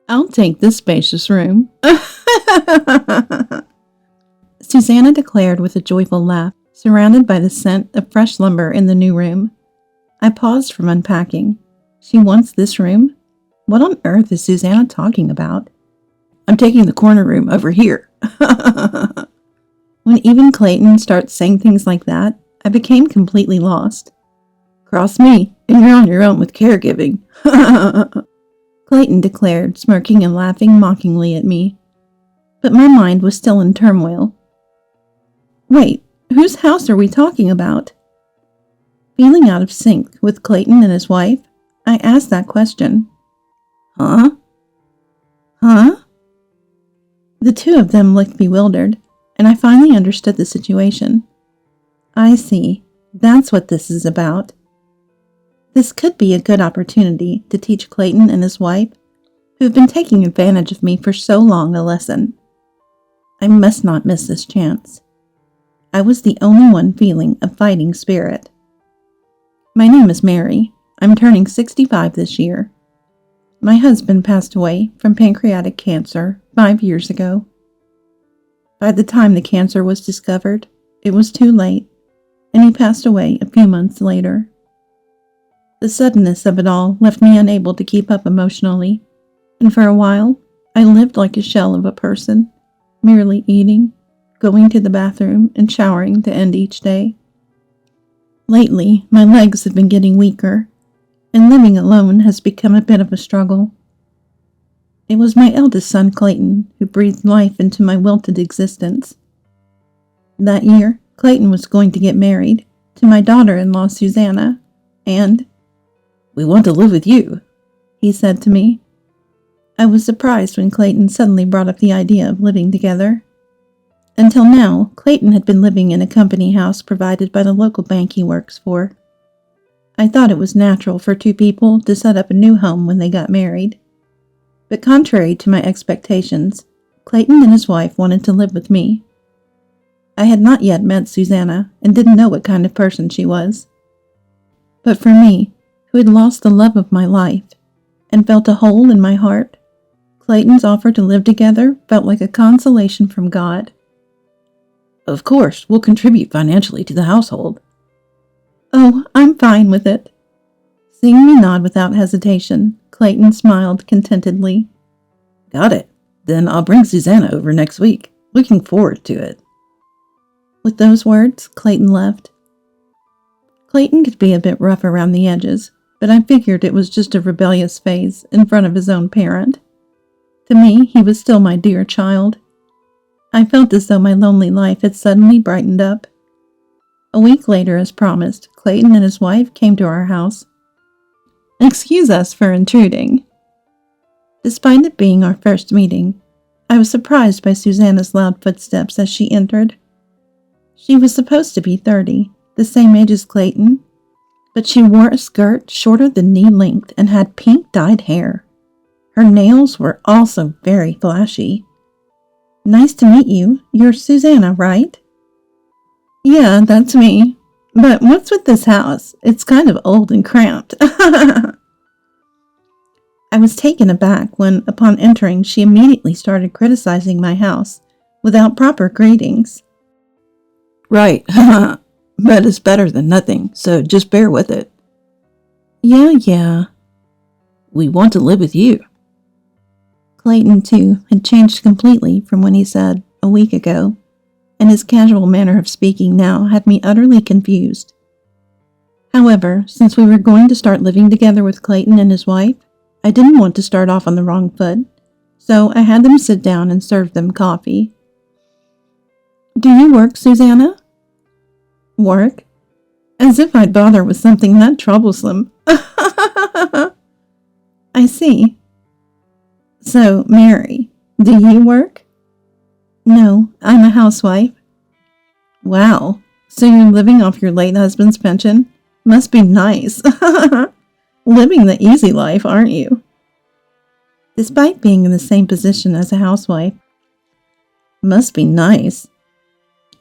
I'll take this spacious room. Susanna declared with a joyful laugh, surrounded by the scent of fresh lumber in the new room. I paused from unpacking. She wants this room? What on earth is Susanna talking about? I'm taking the corner room over here. When even Clayton starts saying things like that, I became completely lost. Cross me, and you're on your own with caregiving. Clayton declared, smirking and laughing mockingly at me. But my mind was still in turmoil. Wait, whose house are we talking about? Feeling out of sync with Clayton and his wife, I asked that question. Huh? The two of them looked bewildered, and I finally understood the situation. I see. That's what this is about. This could be a good opportunity to teach Clayton and his wife, who have been taking advantage of me for so long, a lesson. I must not miss this chance. I was the only one feeling a fighting spirit. My name is Mary. I'm turning 65 this year. My husband passed away from pancreatic cancer 5 years ago. By the time the cancer was discovered, it was too late, and he passed away a few months later. The suddenness of it all left me unable to keep up emotionally, and for a while, I lived like a shell of a person, merely eating, going to the bathroom, and showering to end each day. Lately, my legs have been getting weaker, and living alone has become a bit of a struggle. It was my eldest son, Clayton, who breathed life into my wilted existence. That year, Clayton was going to get married to my daughter-in-law, Susanna, and, "We want to live with you," he said to me. I was surprised when Clayton suddenly brought up the idea of living together. Until now, Clayton had been living in a company house provided by the local bank he works for. I thought it was natural for two people to set up a new home when they got married. But contrary to my expectations, Clayton and his wife wanted to live with me. I had not yet met Susanna and didn't know what kind of person she was. But for me, who had lost the love of my life and felt a hole in my heart, Clayton's offer to live together felt like a consolation from God. "Of course, we'll contribute financially to the household." "Oh, I'm fine with it." Seeing me nod without hesitation, Clayton smiled contentedly. "Got it. Then I'll bring Susanna over next week. Looking forward to it." With those words, Clayton left. Clayton could be a bit rough around the edges, but I figured it was just a rebellious phase in front of his own parent. To me, he was still my dear child. I felt as though my lonely life had suddenly brightened up. A week later, as promised, Clayton and his wife came to our house. Excuse us for intruding. Despite it being our first meeting, I was surprised by Susanna's loud footsteps as she entered. She was supposed to be 30, the same age as Clayton, but she wore a skirt shorter than knee-length and had pink dyed hair. Her nails were also very flashy. "Nice to meet you. You're Susanna, right?" "Yeah, that's me. But what's with this house? It's kind of old and cramped." I was taken aback when, upon entering, she immediately started criticizing my house without proper greetings. "Right, but it's better than nothing, so just bear with it." Yeah. "We want to live with you." Clayton, too, had changed completely from when he said a week ago, and his casual manner of speaking now had me utterly confused. However, since we were going to start living together with Clayton and his wife, I didn't want to start off on the wrong foot, so I had them sit down and serve them coffee. "Do you work, Susanna?" "Work? As if I'd bother with something that troublesome." "I see. So, Mary, do you work?" "No, I'm a housewife." "Wow, so you're living off your late husband's pension? Must be nice." "Living the easy life, aren't you?" Despite being in the same position as a housewife. Must be nice.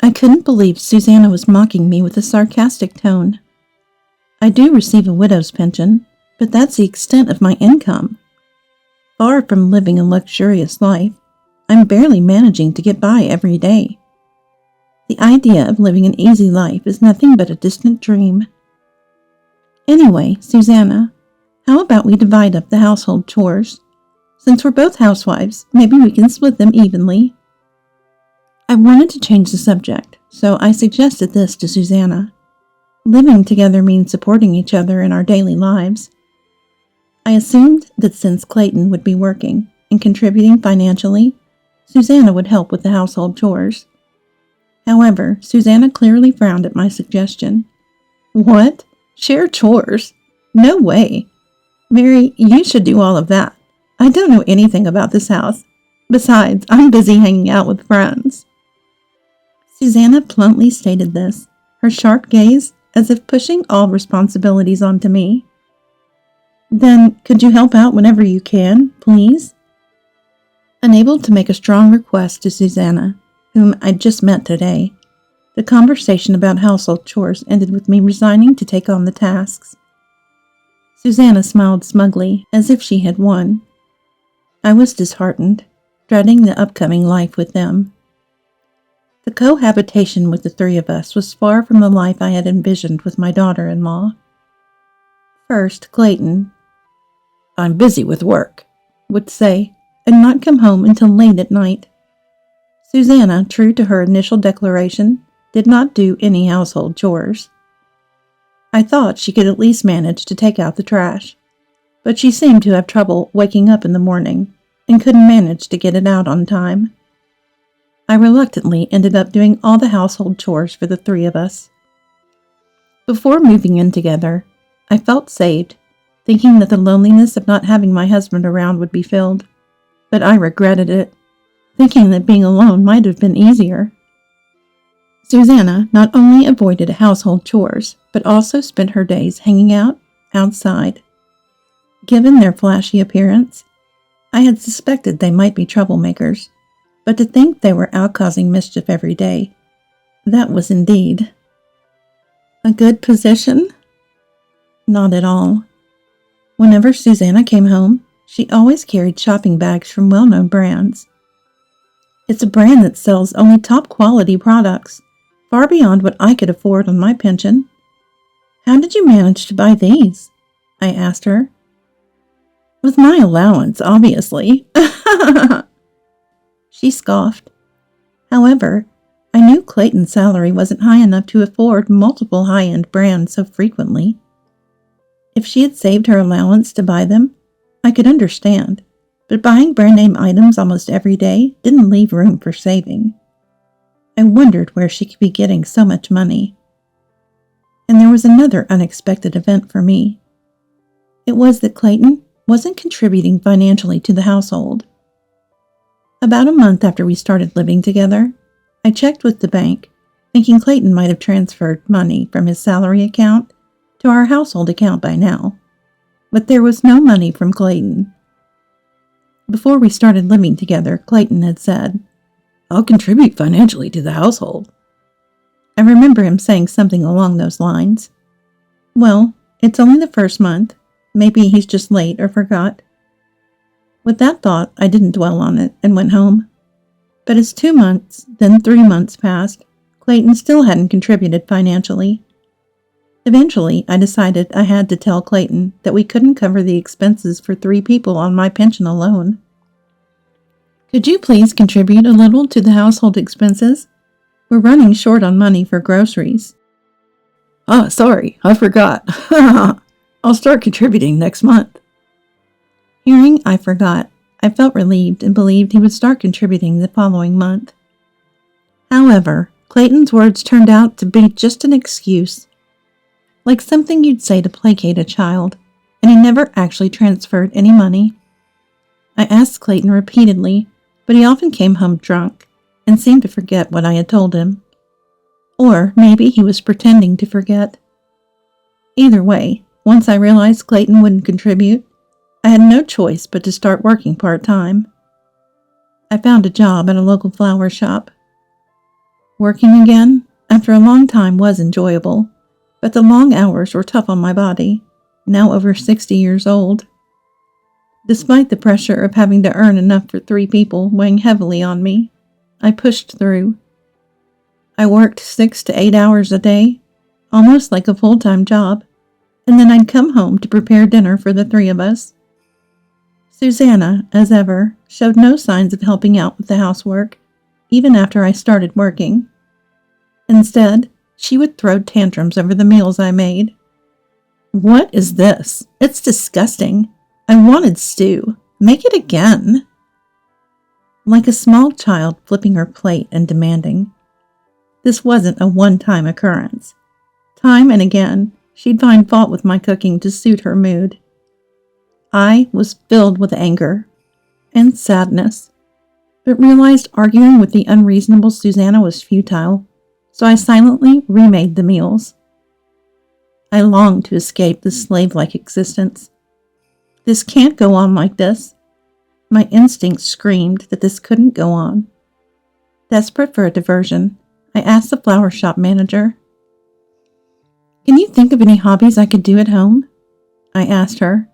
I couldn't believe Susanna was mocking me with a sarcastic tone. I do receive a widow's pension, but that's the extent of my income. Far from living a luxurious life, I'm barely managing to get by every day. The idea of living an easy life is nothing but a distant dream. Anyway, Susanna, how about we divide up the household chores? Since we're both housewives, maybe we can split them evenly. I wanted to change the subject, so I suggested this to Susanna. Living together means supporting each other in our daily lives. I assumed that since Clayton would be working and contributing financially, Susanna would help with the household chores. However, Susanna clearly frowned at my suggestion. What? Share chores? No way. Mary, you should do all of that. I don't know anything about this house. Besides, I'm busy hanging out with friends. Susanna bluntly stated this, her sharp gaze as if pushing all responsibilities onto me. Then, could you help out whenever you can, please? Unable to make a strong request to Susanna, whom I'd just met today, the conversation about household chores ended with me resigning to take on the tasks. Susanna smiled smugly, as if she had won. I was disheartened, dreading the upcoming life with them. The cohabitation with the three of us was far from the life I had envisioned with my daughter-in-law. First, Clayton, "I'm busy with work," would say, and not come home until late at night. Susanna, true to her initial declaration, did not do any household chores. I thought she could at least manage to take out the trash, but she seemed to have trouble waking up in the morning and couldn't manage to get it out on time. I reluctantly ended up doing all the household chores for the three of us. Before moving in together, I felt saved, thinking that the loneliness of not having my husband around would be filled, but I regretted it, thinking that being alone might have been easier. Susanna not only avoided household chores, but also spent her days hanging out outside. Given their flashy appearance, I had suspected they might be troublemakers, but to think they were out causing mischief every day, that was indeed a good position? Not at all. Whenever Susanna came home, she always carried shopping bags from well-known brands. It's a brand that sells only top-quality products, far beyond what I could afford on my pension. "How did you manage to buy these?" I asked her. "With my allowance, obviously." She scoffed. However, I knew Clayton's salary wasn't high enough to afford multiple high-end brands so frequently. If she had saved her allowance to buy them, I could understand, but buying brand-name items almost every day didn't leave room for saving. I wondered where she could be getting so much money. And there was another unexpected event for me. It was that Clayton wasn't contributing financially to the household. About a month after we started living together, I checked with the bank, thinking Clayton might have transferred money from his salary account to our household account by now, but there was no money from Clayton. Before we started living together, Clayton had said, "I'll contribute financially to the household." I remember him saying something along those lines. Well, it's only the first month. Maybe he's just late or forgot. With that thought, I didn't dwell on it and went home. But as 2 months, then 3 months passed, Clayton still hadn't contributed financially. Eventually, I decided I had to tell Clayton that we couldn't cover the expenses for 3 people on my pension alone. "Could you please contribute a little to the household expenses? We're running short on money for groceries." "Ah, sorry, I forgot. I'll start contributing next month." Hearing "I forgot," I felt relieved and believed he would start contributing the following month. However, Clayton's words turned out to be just an excuse, like something you'd say to placate a child, and he never actually transferred any money. I asked Clayton repeatedly, but he often came home drunk and seemed to forget what I had told him. Or maybe he was pretending to forget. Either way, once I realized Clayton wouldn't contribute, I had no choice but to start working part-time. I found a job at a local flower shop. Working again, after a long time, was enjoyable, but the long hours were tough on my body, now over 60 years old. Despite the pressure of having to earn enough for 3 people weighing heavily on me, I pushed through. I worked 6 to 8 hours a day, almost like a full-time job, and then I'd come home to prepare dinner for the 3 of us. Susanna, as ever, showed no signs of helping out with the housework, even after I started working. Instead, she would throw tantrums over the meals I made. "What is this? It's disgusting. I wanted stew. Make it again." Like a small child flipping her plate and demanding. This wasn't a one-time occurrence. Time and again, she'd find fault with my cooking to suit her mood. I was filled with anger and sadness, but realized arguing with the unreasonable Susanna was futile, so I silently remade the meals. I longed to escape this slave-like existence. This can't go on like this. My instincts screamed that this couldn't go on. Desperate for a diversion, I asked the flower shop manager, "Can you think of any hobbies I could do at home?" I asked her.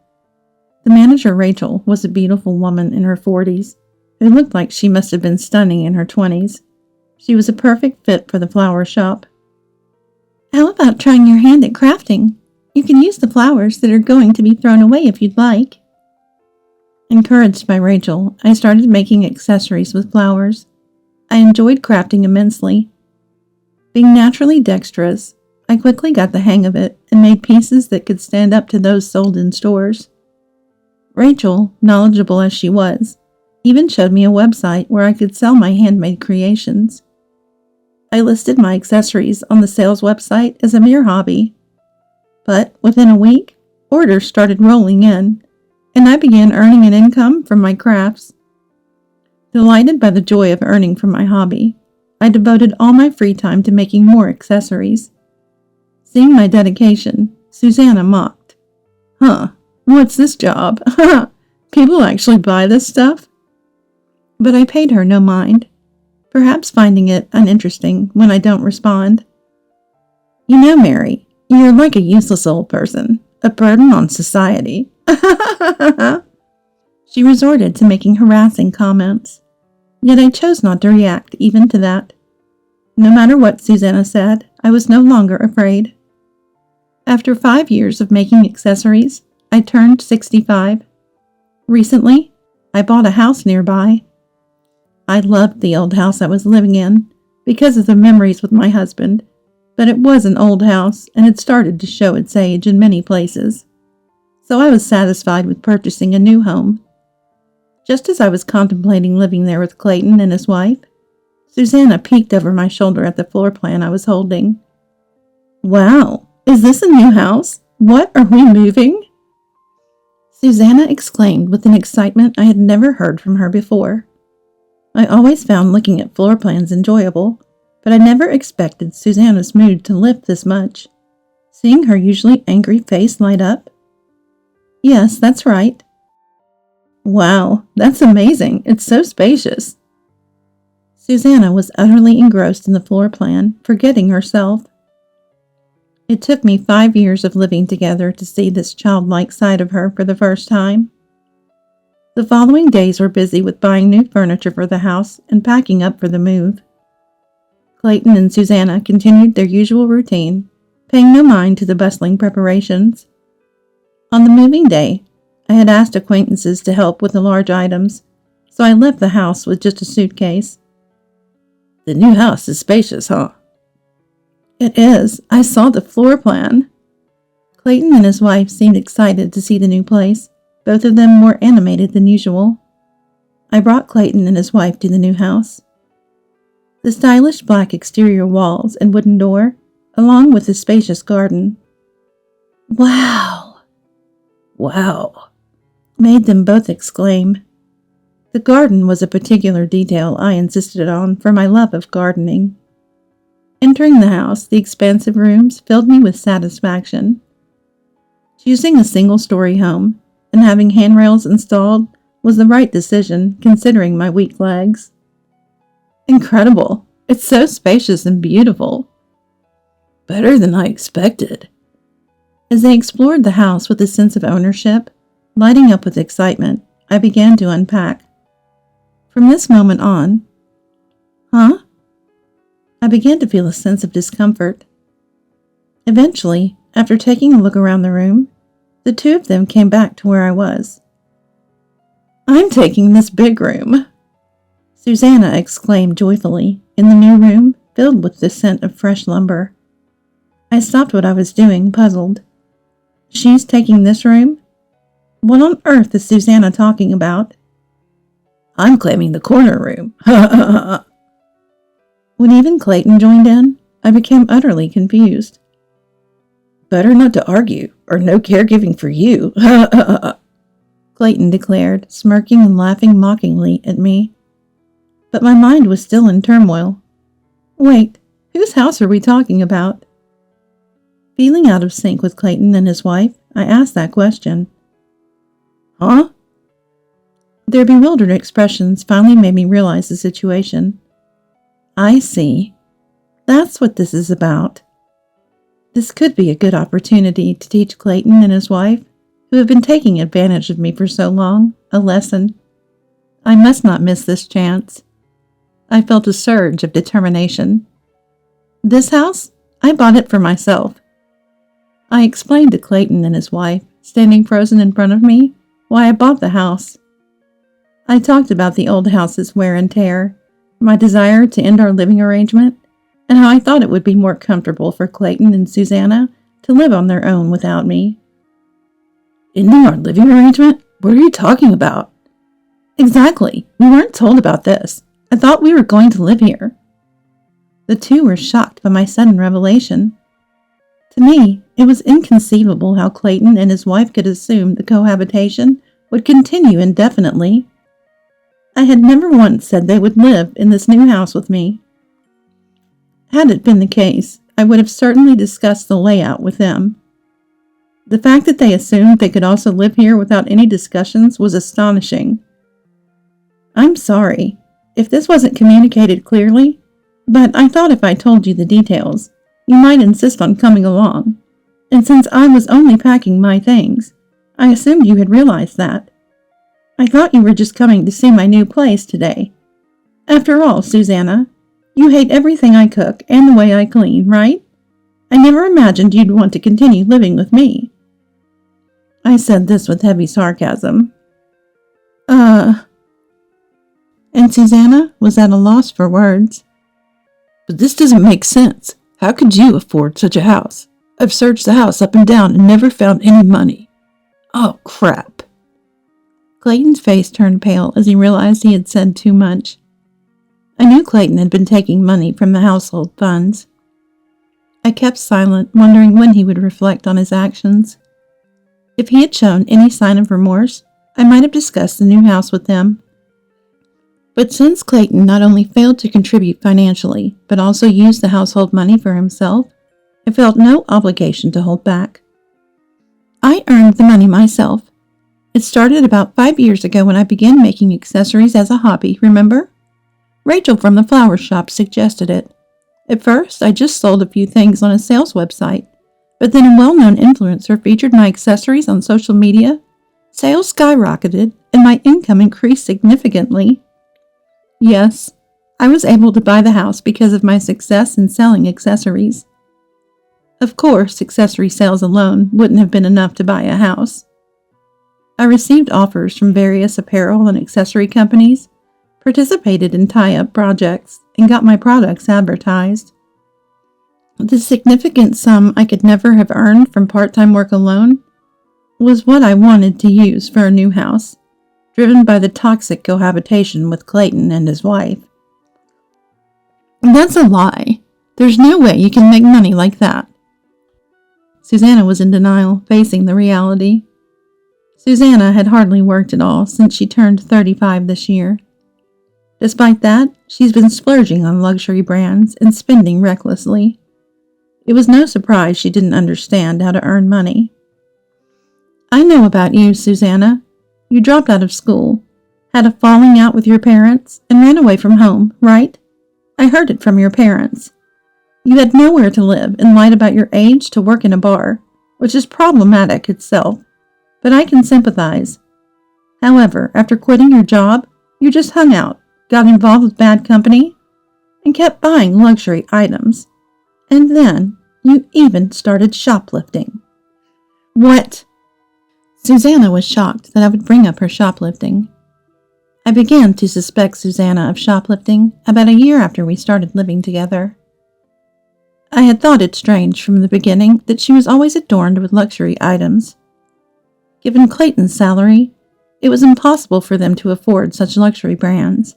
The manager, Rachel, was a beautiful woman in her 40s who looked like she must have been stunning in her 20s. She was a perfect fit for the flower shop. "How about trying your hand at crafting? You can use the flowers that are going to be thrown away if you'd like." Encouraged by Rachel, I started making accessories with flowers. I enjoyed crafting immensely. Being naturally dexterous, I quickly got the hang of it and made pieces that could stand up to those sold in stores. Rachel, knowledgeable as she was, even showed me a website where I could sell my handmade creations. I listed my accessories on the sales website as a mere hobby. But within a week, orders started rolling in, and I began earning an income from my crafts. Delighted by the joy of earning from my hobby, I devoted all my free time to making more accessories. Seeing my dedication, Susanna mocked. "Huh, what's this job? People actually buy this stuff?" But I paid her no mind, perhaps finding it uninteresting when I don't respond. "You know, Mary, you're like a useless old person, a burden on society." She resorted to making harassing comments, yet I chose not to react even to that. No matter what Susanna said, I was no longer afraid. After 5 years of making accessories, I turned 65. Recently, I bought a house nearby. I loved the old house I was living in because of the memories with my husband, but it was an old house and had started to show its age in many places. So I was satisfied with purchasing a new home. Just as I was contemplating living there with Clayton and his wife, Susanna peeked over my shoulder at the floor plan I was holding. "Wow, is this a new house? What, are we moving?" Susanna exclaimed with an excitement I had never heard from her before. I always found looking at floor plans enjoyable, but I never expected Susanna's mood to lift this much. Seeing her usually angry face light up. "Yes, that's right." "Wow, that's amazing. It's so spacious." Susanna was utterly engrossed in the floor plan, forgetting herself. It took me 5 years of living together to see this childlike side of her for the first time. The following days were busy with buying new furniture for the house and packing up for the move. Clayton and Susanna continued their usual routine, paying no mind to the bustling preparations. On the moving day, I had asked acquaintances to help with the large items, so I left the house with just a suitcase. "The new house is spacious, huh?" "It is. I saw the floor plan." Clayton and his wife seemed excited to see the new place, both of them more animated than usual. I brought Clayton and his wife to the new house. The stylish black exterior walls and wooden door, along with the spacious garden. "Wow! Wow!" made them both exclaim. The garden was a particular detail I insisted on for my love of gardening. Entering the house, the expansive rooms filled me with satisfaction. Choosing a single-story home and having handrails installed was the right decision, considering my weak legs. "Incredible! It's so spacious and beautiful." "Better than I expected." As they explored the house with a sense of ownership, Lighting up with excitement, I began to unpack. From this moment on, I began to feel a sense of discomfort. Eventually, after taking a look around the room, the two of them came back to where I was. "I'm taking this big room," Susanna exclaimed joyfully in the new room filled with the scent of fresh lumber. I stopped what I was doing, puzzled. She's taking this room? What on earth is Susanna talking about? "I'm claiming the corner room." When even Clayton joined in, I became utterly confused. "Better not to argue, or no caregiving for you," Clayton declared, smirking and laughing mockingly at me. But my mind was still in turmoil. Wait, whose house are we talking about? Feeling out of sync with Clayton and his wife, I asked that question. "Huh?" Their bewildered expressions finally made me realize the situation. I see. That's what this is about. This could be a good opportunity to teach Clayton and his wife, who have been taking advantage of me for so long, a lesson. I must not miss this chance. I felt a surge of determination. This house? I bought it for myself. I explained to Clayton and his wife, standing frozen in front of me, why I bought the house. I talked about the old house's wear and tear, my desire to end our living arrangement, and how I thought it would be more comfortable for Clayton and Susanna to live on their own without me. "Ending our living arrangement? What are you talking about?" "Exactly. We weren't told about this. I thought we were going to live here." The two were shocked by my sudden revelation. To me, it was inconceivable how Clayton and his wife could assume the cohabitation would continue indefinitely. I had never once said they would live in this new house with me. Had it been the case, I would have certainly discussed the layout with them. The fact that they assumed they could also live here without any discussions was astonishing. I'm sorry if this wasn't communicated clearly, but I thought if I told you the details, you might insist on coming along. And since I was only packing my things, I assumed you had realized that. I thought you were just coming to see my new place today. After all, Susanna, you hate everything I cook and the way I clean, right? I never imagined you'd want to continue living with me. I said this with heavy sarcasm. And Susanna was at a loss for words. "But this doesn't make sense. How could you afford such a house? I've searched the house up and down and never found any money." "Oh, crap." Clayton's face turned pale as he realized he had said too much. I knew Clayton had been taking money from the household funds. I kept silent, wondering when he would reflect on his actions. If he had shown any sign of remorse, I might have discussed the new house with him. But since Clayton not only failed to contribute financially, but also used the household money for himself, I felt no obligation to hold back. I earned the money myself. It started about 5 years ago when I began making accessories as a hobby, remember? Rachel from the flower shop suggested it. At first, I just sold a few things on a sales website, but then a well-known influencer featured my accessories on social media. Sales skyrocketed, and my income increased significantly. Yes, I was able to buy the house because of my success in selling accessories. Of course, accessory sales alone wouldn't have been enough to buy a house. I received offers from various apparel and accessory companies, participated in tie-up projects, and got my products advertised. The significant sum I could never have earned from part-time work alone was what I wanted to use for a new house, driven by the toxic cohabitation with Clayton and his wife. That's a lie. There's no way you can make money like that. Susanna was in denial, facing the reality. Susanna had hardly worked at all since she turned 35 this year. Despite that, she's been splurging on luxury brands and spending recklessly. It was no surprise she didn't understand how to earn money. I know about you, Susanna. You dropped out of school, had a falling out with your parents, and ran away from home, right? I heard it from your parents. You had nowhere to live and lied about your age to work in a bar, which is problematic itself. but I can sympathize. However, after quitting your job, you just hung out, got involved with bad company, and kept buying luxury items. And then you even started shoplifting. What? Susanna was shocked that I would bring up her shoplifting. I began to suspect Susanna of shoplifting about a year after we started living together. I had thought it strange from the beginning that she was always adorned with luxury items. Given Clayton's salary, it was impossible for them to afford such luxury brands.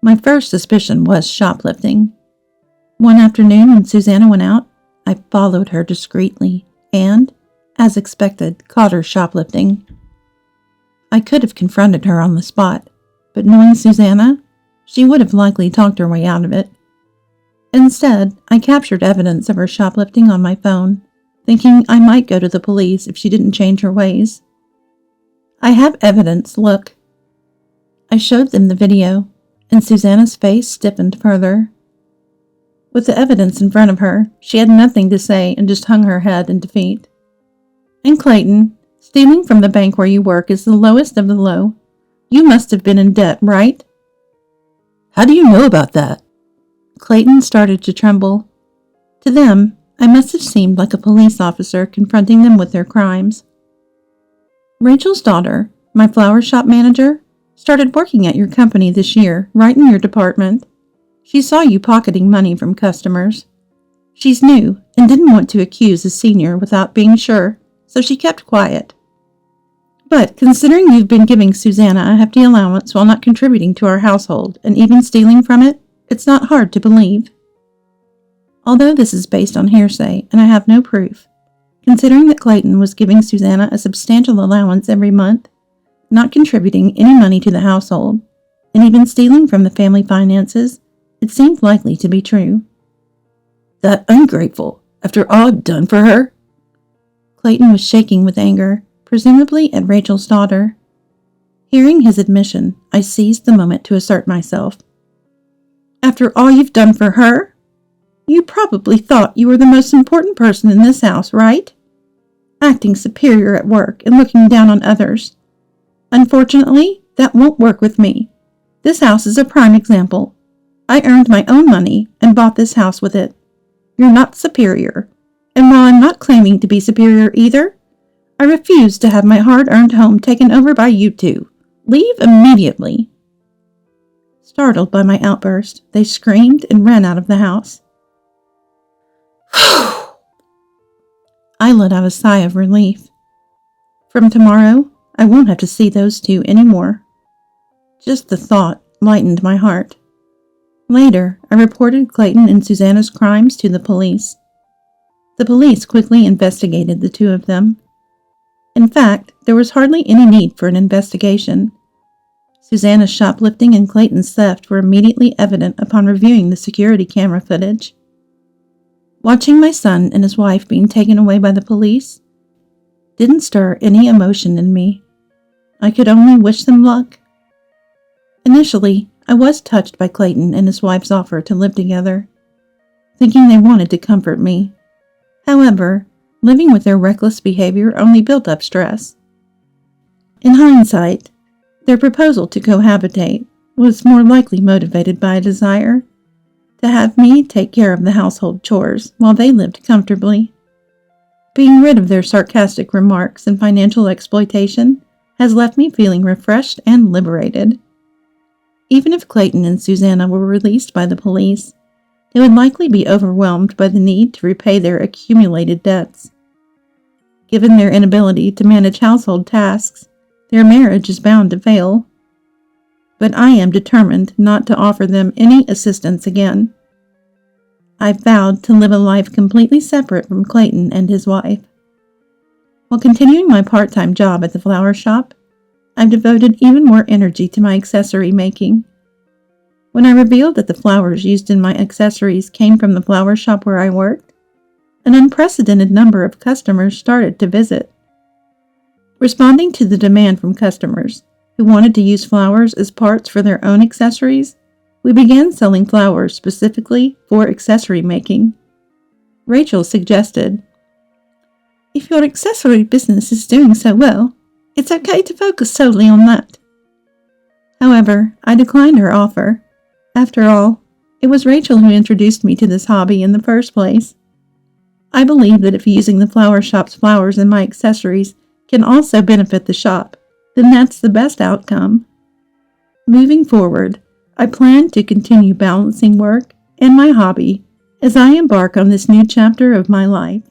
My first suspicion was shoplifting. One afternoon when Susanna went out, I followed her discreetly and, as expected, caught her shoplifting. I could have confronted her on the spot, but knowing Susanna, she would have likely talked her way out of it. Instead, I captured evidence of her shoplifting on my phone, thinking I might go to the police if she didn't change her ways. I have evidence, look. I showed them the video, and Susanna's face stiffened further. With the evidence in front of her, she had nothing to say and just hung her head in defeat. And Clayton, stealing from the bank where you work is the lowest of the low. You must have been in debt, right? How do you know about that? Clayton started to tremble. To them, I must have seemed like a police officer confronting them with their crimes. Rachel's daughter, my flower shop manager, started working at your company this year, right in your department. She saw you pocketing money from customers. She's new and didn't want to accuse a senior without being sure, so she kept quiet. But considering you've been giving Susanna a hefty allowance while not contributing to our household and even stealing from it, it's not hard to believe. Although this is based on hearsay and I have no proof, considering that Clayton was giving Susanna a substantial allowance every month, not contributing any money to the household, and even stealing from the family finances, it seemed likely to be true. That ungrateful, after all I've done for her? Clayton was shaking with anger, presumably at Rachel's daughter. Hearing his admission, I seized the moment to assert myself. After all you've done for her? You probably thought you were the most important person in this house, right? Acting superior at work and looking down on others. Unfortunately, that won't work with me. This house is a prime example. I earned my own money and bought this house with it. You're not superior. And while I'm not claiming to be superior either, I refuse to have my hard-earned home taken over by you two. Leave immediately. Startled by my outburst, they screamed and ran out of the house. I let out a sigh of relief. From tomorrow, I won't have to see those two anymore. Just the thought lightened my heart. Later, I reported Clayton and Susanna's crimes to the police. The police quickly investigated the two of them. In fact, there was hardly any need for an investigation. Susanna's shoplifting and Clayton's theft were immediately evident upon reviewing the security camera footage. Watching my son and his wife being taken away by the police didn't stir any emotion in me. I could only wish them luck. Initially, I was touched by Clayton and his wife's offer to live together, thinking they wanted to comfort me. However, living with their reckless behavior only built up stress. In hindsight, their proposal to cohabitate was more likely motivated by a desire to have me take care of the household chores while they lived comfortably. Being rid of their sarcastic remarks and financial exploitation has left me feeling refreshed and liberated. Even if Clayton and Susanna were released by the police, they would likely be overwhelmed by the need to repay their accumulated debts. Given their inability to manage household tasks, their marriage is bound to fail. But I am determined not to offer them any assistance again. I vowed to live a life completely separate from Clayton and his wife. While continuing my part-time job at the flower shop, I've devoted even more energy to my accessory making. When I revealed that the flowers used in my accessories came from the flower shop where I worked, an unprecedented number of customers started to visit. Responding to the demand from customers who wanted to use flowers as parts for their own accessories, we began selling flowers specifically for accessory making. Rachel suggested, If your accessory business is doing so well, it's okay to focus solely on that. However, I declined her offer. After all, it was Rachel who introduced me to this hobby in the first place. I believe that if using the flower shop's flowers in my accessories can also benefit the shop, then that's the best outcome. Moving forward, I plan to continue balancing work and my hobby as I embark on this new chapter of my life.